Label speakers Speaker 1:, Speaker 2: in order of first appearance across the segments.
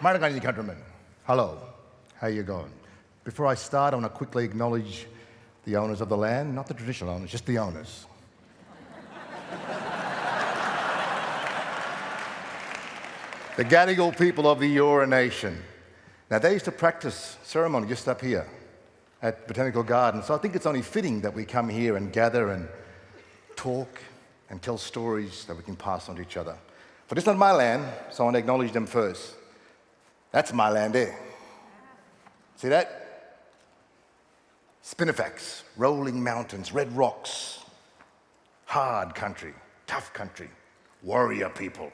Speaker 1: Marangani countrymen, hello, how you going? Before I start, I want to quickly acknowledge the owners of the land, not the traditional owners, just the owners. The Gadigal people of the Eora Nation. Now, they used to practice ceremony just up here at Botanical Gardens, so I think it's only fitting that we come here and gather and talk and tell stories that we can pass on to each other. But it's not my land, so I want to acknowledge them first. That's my land there. See that? Spinifex, rolling mountains, red rocks, hard country, tough country, warrior people.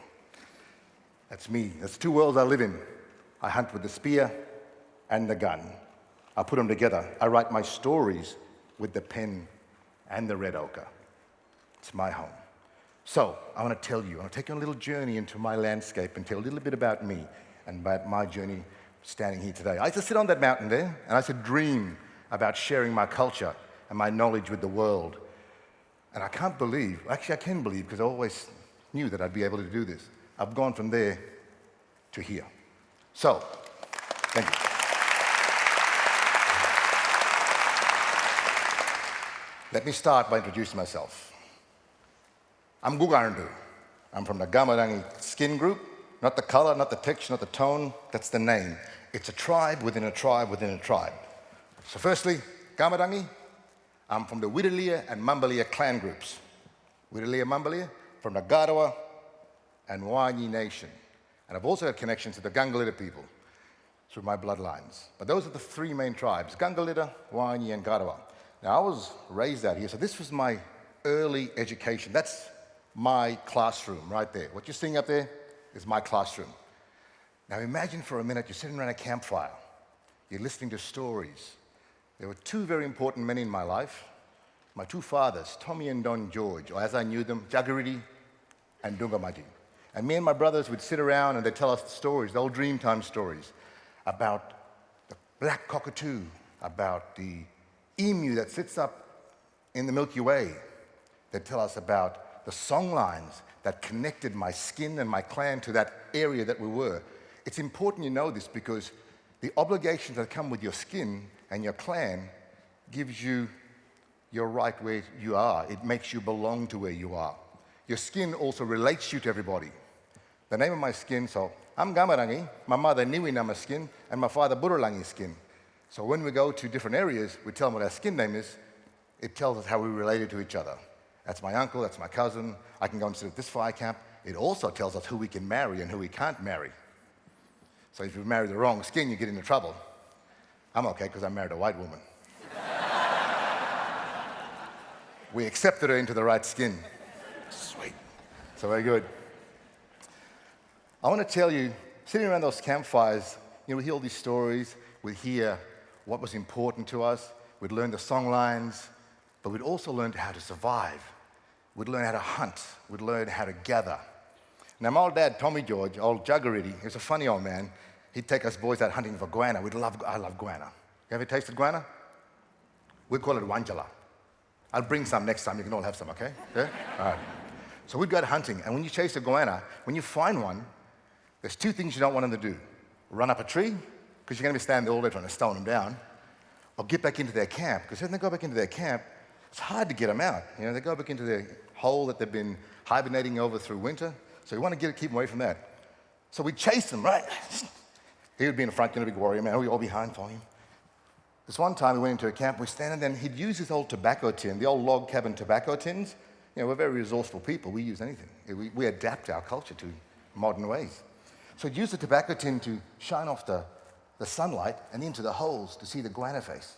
Speaker 1: That's me. That's two worlds I live in. I hunt with the spear and the gun. I put them together. I write my stories with the pen and the red ochre. It's my home. So I want to tell you, I want to take you on a little journey into my landscape and tell a little bit about me and about my journey standing here today. I used to sit on that mountain there and I used to dream about sharing my culture and my knowledge with the world. And I can't believe, actually I can believe because I always knew that I'd be able to do this. I've gone from there to here. So, thank you. Let me start by introducing myself. I'm Gugarndu. I'm from the Gamarangi skin group. Not the color, not the texture, not the tone, that's the name. It's a tribe within a tribe within a tribe. So firstly, Gamarangi, I'm from the Widalia and Mambalia clan groups. Widalia, Mambalia, from the Garawa and Waanyi nation. And I've also had connections to the Gangalidda people through my bloodlines. But those are the three main tribes, Gangalidda, Waanyi, and Garawa. Now, I was raised out here, so this was my early education. That's my classroom right there. What you're seeing up there is my classroom. Now imagine for a minute you're sitting around a campfire. You're listening to stories. There were two very important men in my life. My two fathers, Tommy and Don George, or as I knew them, Jagaridi and Doomadgee. And me and my brothers would sit around and they'd tell us the stories, the old Dreamtime stories, about the black cockatoo, about the emu that sits up in the Milky Way. They'd tell us about the song lines that connected my skin and my clan to that area that we were. It's important you know this because the obligations that come with your skin and your clan gives you your right where you are. It makes you belong to where you are. Your skin also relates you to everybody. The name of my skin, so I'm Gamarangi, my mother Niwi Nama skin, and my father Buralangi skin. So when we go to different areas, we tell them what our skin name is. It tells us how we related to each other. That's my uncle, that's my cousin. I can go and sit at this fire camp. It also tells us who we can marry and who we can't marry. So if you marry the wrong skin, you get into trouble. I'm okay because I married a white woman. We accepted her into the right skin. Sweet. So very good. I want to tell you, sitting around those campfires, we hear all these stories, we'd hear what was important to us, we'd learn the song lines, but we'd also learn how to survive. We'd learn how to hunt. We'd learn how to gather. Now, my old dad, Tommy George, old Jagaridi, he was a funny old man. He'd take us boys out hunting for guana. I love guana. You ever tasted guana? We call it wanjala. I'll bring some next time. You can all have some, okay? Yeah? All right. So we'd go out hunting, and when you chase a guana, when you find one, there's two things you don't want them to do. Run up a tree, because you're going to be standing there all day trying to stone them down, or get back into their camp, because when they go back into their camp, it's hard to get them out. They go back into their hole that they've been hibernating over through winter. So you want to keep them away from that. So we chase them, right? He would be in the front, a big warrior man. We all behind for him. This one time we went into a camp, we standing there, and he'd use his old tobacco tin, the old log cabin tobacco tins. We're very resourceful people. We use anything. We adapt our culture to modern ways. So he'd use the tobacco tin to shine off the sunlight and into the holes to see the guana face.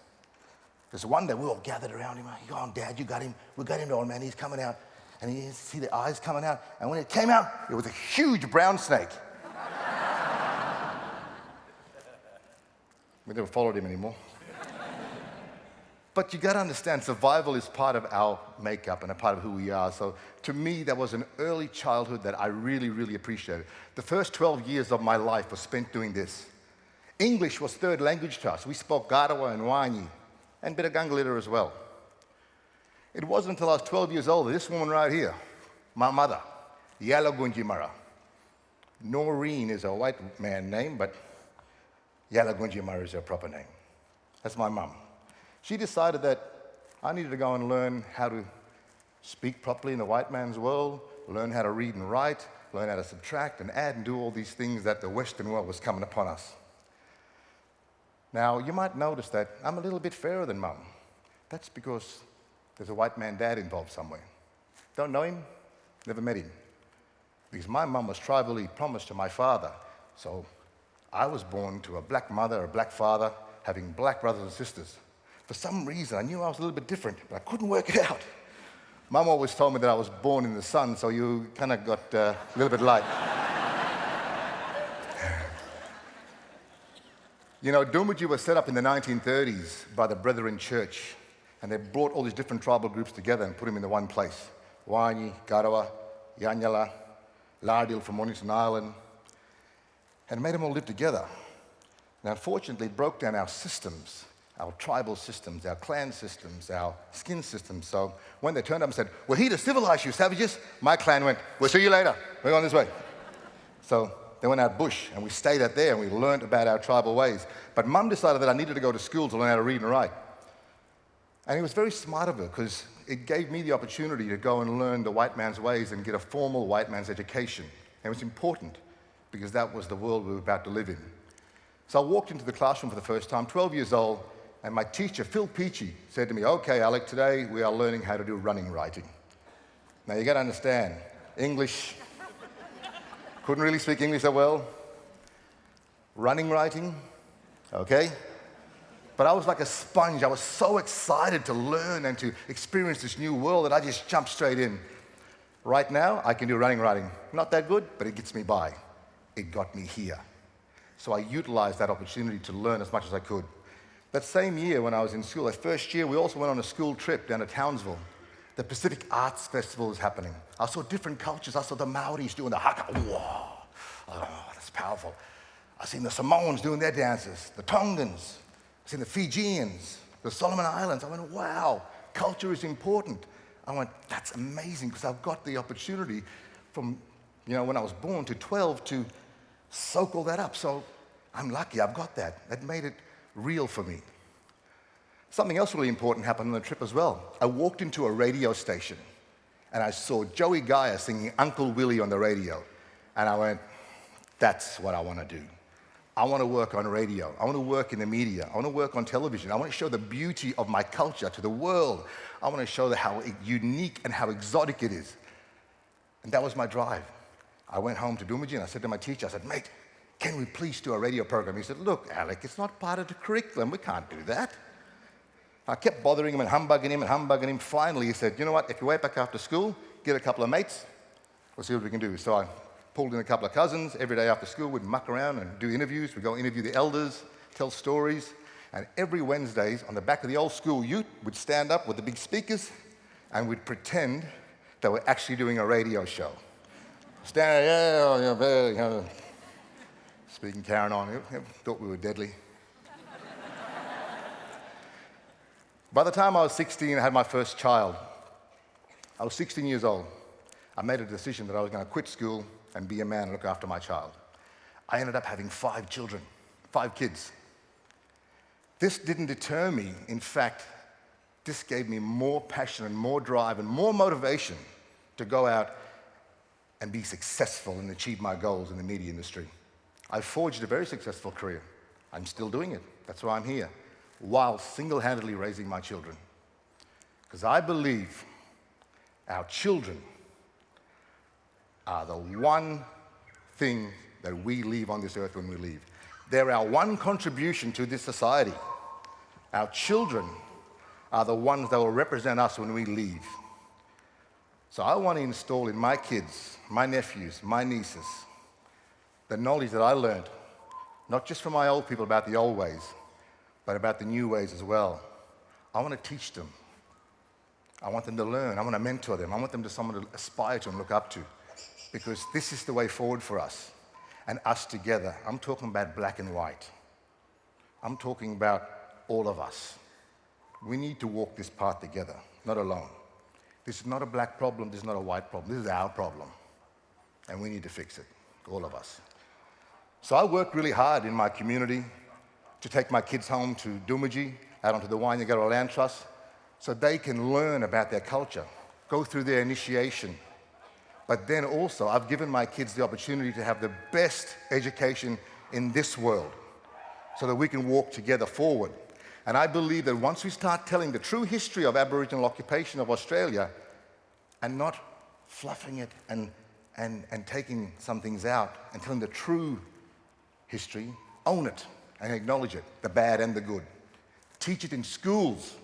Speaker 1: Because one day we all gathered around him. Go on, Dad, you got him. We got him, old man. He's coming out. And you see the eyes coming out. And when it came out, it was a huge brown snake. We never followed him anymore. But you got to understand, survival is part of our makeup and a part of who we are. So to me, that was an early childhood that I really, really appreciated. The first 12 years of my life was spent doing this. English was third language to us. We spoke Garawa and Waanyi, and a bit of Gangalidda as well. It wasn't until I was 12 years old that this woman right here, my mother, Yala Gunjimara, Noreen is a white man name, but Yalagunjimara is her proper name. That's my mum. She decided that I needed to go and learn how to speak properly in the white man's world, learn how to read and write, learn how to subtract and add and do all these things that the Western world was coming upon us. Now, you might notice that I'm a little bit fairer than Mum. That's because there's a white man dad involved somewhere. Don't know him, never met him. Because my mum was tribally promised to my father. So I was born to a black mother, a black father, having black brothers and sisters. For some reason, I knew I was a little bit different, but I couldn't work it out. Mum always told me that I was born in the sun, so you kind of got a little bit light. You know, Doomadgee was set up in the 1930s by the Brethren Church, and they brought all these different tribal groups together and put them into one place. Waanyi, Garawa, Yanyala, Lardil from Mornington Island, and made them all live together. Now, unfortunately, it broke down our systems, our tribal systems, our clan systems, our skin systems. So when they turned up and said, "We're here to civilize you, savages," my clan went, "We'll see you later. We're going this way." So they went out bush, and we stayed out there, and we learned about our tribal ways. But Mum decided that I needed to go to school to learn how to read and write. And it was very smart of her, because it gave me the opportunity to go and learn the white man's ways and get a formal white man's education. And it was important, because that was the world we were about to live in. So I walked into the classroom for the first time, 12 years old, and my teacher, Phil Peachy, said to me, "Okay, Alec, today we are learning how to do running writing." Now, you got to understand, English, couldn't really speak English that well. Running writing, okay? But I was like a sponge. I was so excited to learn and to experience this new world that I just jumped straight in. Right now, I can do running writing. Not that good, but it gets me by. It got me here. So I utilized that opportunity to learn as much as I could. That same year when I was in school, that first year, we also went on a school trip down to Townsville. The Pacific Arts Festival was happening. I saw different cultures. I saw the Maoris doing the haka. Whoa, oh, that's powerful. I seen the Samoans doing their dances, the Tongans. I seen the Fijians, the Solomon Islands. I went, wow, culture is important. I went, that's amazing, because I've got the opportunity from, when I was born to 12 to soak all that up. So I'm lucky I've got that. That made it real for me. Something else really important happened on the trip as well. I walked into a radio station and I saw Joey Gaia singing Uncle Willie on the radio. And I went, that's what I want to do. I want to work on radio. I want to work in the media. I want to work on television. I want to show the beauty of my culture to the world. I want to show how unique and how exotic it is. And that was my drive. I went home to Doomadgee and I said to my teacher, I said, "Mate, can we please do a radio program?" He said, "Look, Alec, it's not part of the curriculum. We can't do that." I kept bothering him and humbugging him. Finally, he said, "You know what? If you wait back after school, get a couple of mates. We'll see what we can do." So I pulled in a couple of cousins. Every day after school, we'd muck around and do interviews. We'd go interview the elders, tell stories. And every Wednesdays, on the back of the old school ute, we'd stand up with the big speakers and we'd pretend that we're actually doing a radio show. Stand there, speaking Karen on. Thought we were deadly. By the time I was 16, I had my first child. I was 16 years old. I made a decision that I was going to quit school and be a man and look after my child. I ended up having 5 children, 5 kids. This didn't deter me. In fact, this gave me more passion and more drive and more motivation to go out and be successful and achieve my goals in the media industry. I forged a very successful career. I'm still doing it. That's why I'm here, while single-handedly raising my children. Because I believe our children are the one thing that we leave on this earth when we leave. They're our one contribution to this society. Our children are the ones that will represent us when we leave. So I want to install in my kids, my nephews, my nieces, the knowledge that I learned, not just from my old people about the old ways, but about the new ways as well. I want to teach them. I want them to learn. I want to mentor them. I want them to someone to aspire to and look up to, because this is the way forward for us and us together. I'm talking about black and white. I'm talking about all of us. We need to walk this path together, not alone. This is not a black problem. This is not a white problem. This is our problem, and we need to fix it. all of us. So I work really hard in my community to take my kids home to Doomadgee, out onto the Waanyi Garawa Land Trust, so they can learn about their culture, go through their initiation. But then also, I've given my kids the opportunity to have the best education in this world so that we can walk together forward. And I believe that once we start telling the true history of Aboriginal occupation of Australia and not fluffing it and taking some things out and telling the true history, own it and acknowledge it, the bad and the good. Teach it in schools,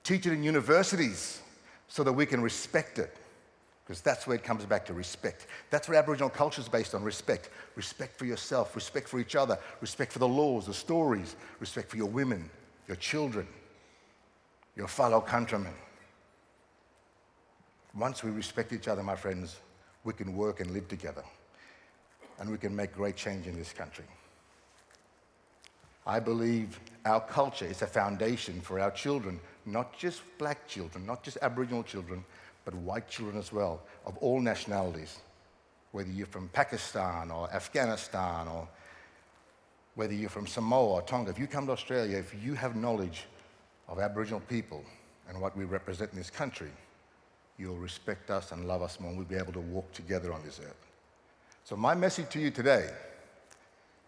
Speaker 1: teach it in universities so that we can respect it. Because that's where it comes back to respect. That's what Aboriginal culture is based on, respect. Respect for yourself, respect for each other, respect for the laws, the stories, respect for your women, your children, your fellow countrymen. Once we respect each other, my friends, we can work and live together. And we can make great change in this country. I believe our culture is a foundation for our children, not just black children, not just Aboriginal children, but white children as well, of all nationalities, whether you're from Pakistan or Afghanistan or whether you're from Samoa or Tonga. If you come to Australia, if you have knowledge of Aboriginal people and what we represent in this country, you'll respect us and love us more, and we'll be able to walk together on this earth. So my message to you today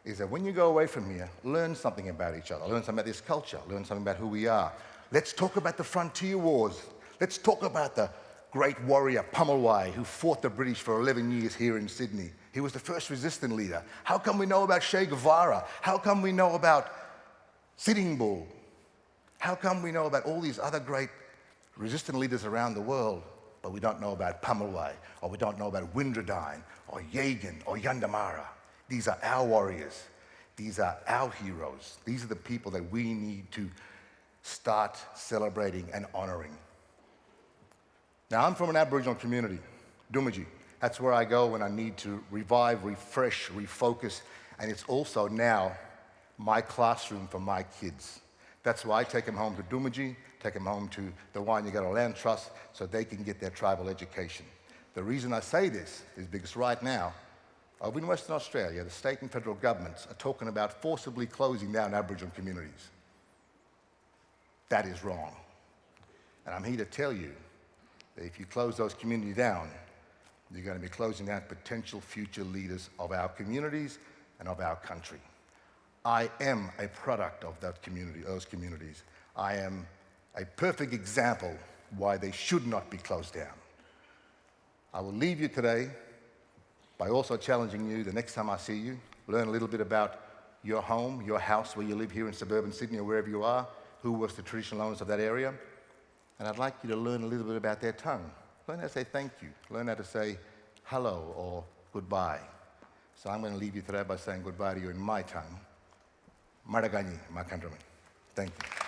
Speaker 1: is that when you go away from here, learn something about each other, learn something about this culture, learn something about who we are. Let's talk about the frontier wars. Let's talk about the great warrior Pumulwai who fought the British for 11 years here in Sydney. He was the first resistant leader. How come we know about Che Guevara? How come we know about Sitting Bull? How come we know about all these other great resistant leaders around the world, but we don't know about Pumulwai, or we don't know about Windradine, or Yagan, or Yandamara? These are our warriors. These are our heroes. These are the people that we need to start celebrating and honouring. Now, I'm from an Aboriginal community, Doomadgee. That's where I go when I need to revive, refresh, refocus, and it's also now my classroom for my kids. That's why I take them home to Doomadgee, take them home to the Waanyi Land Trust so they can get their tribal education. The reason I say this is because right now, over in Western Australia, the state and federal governments are talking about forcibly closing down Aboriginal communities. That is wrong. And I'm here to tell you that if you close those communities down, you're going to be closing down potential future leaders of our communities and of our country. I am a product of that community, those communities. I am a perfect example why they should not be closed down. I will leave you today by also challenging you the next time I see you, learn a little bit about your home, your house where you live here in suburban Sydney or wherever you are, who was the traditional owners of that area. And I'd like you to learn a little bit about their tongue. Learn how to say thank you. Learn how to say hello or goodbye. So I'm going to leave you today by saying goodbye to you in my tongue. Maraganyi, my countrymen. Thank you.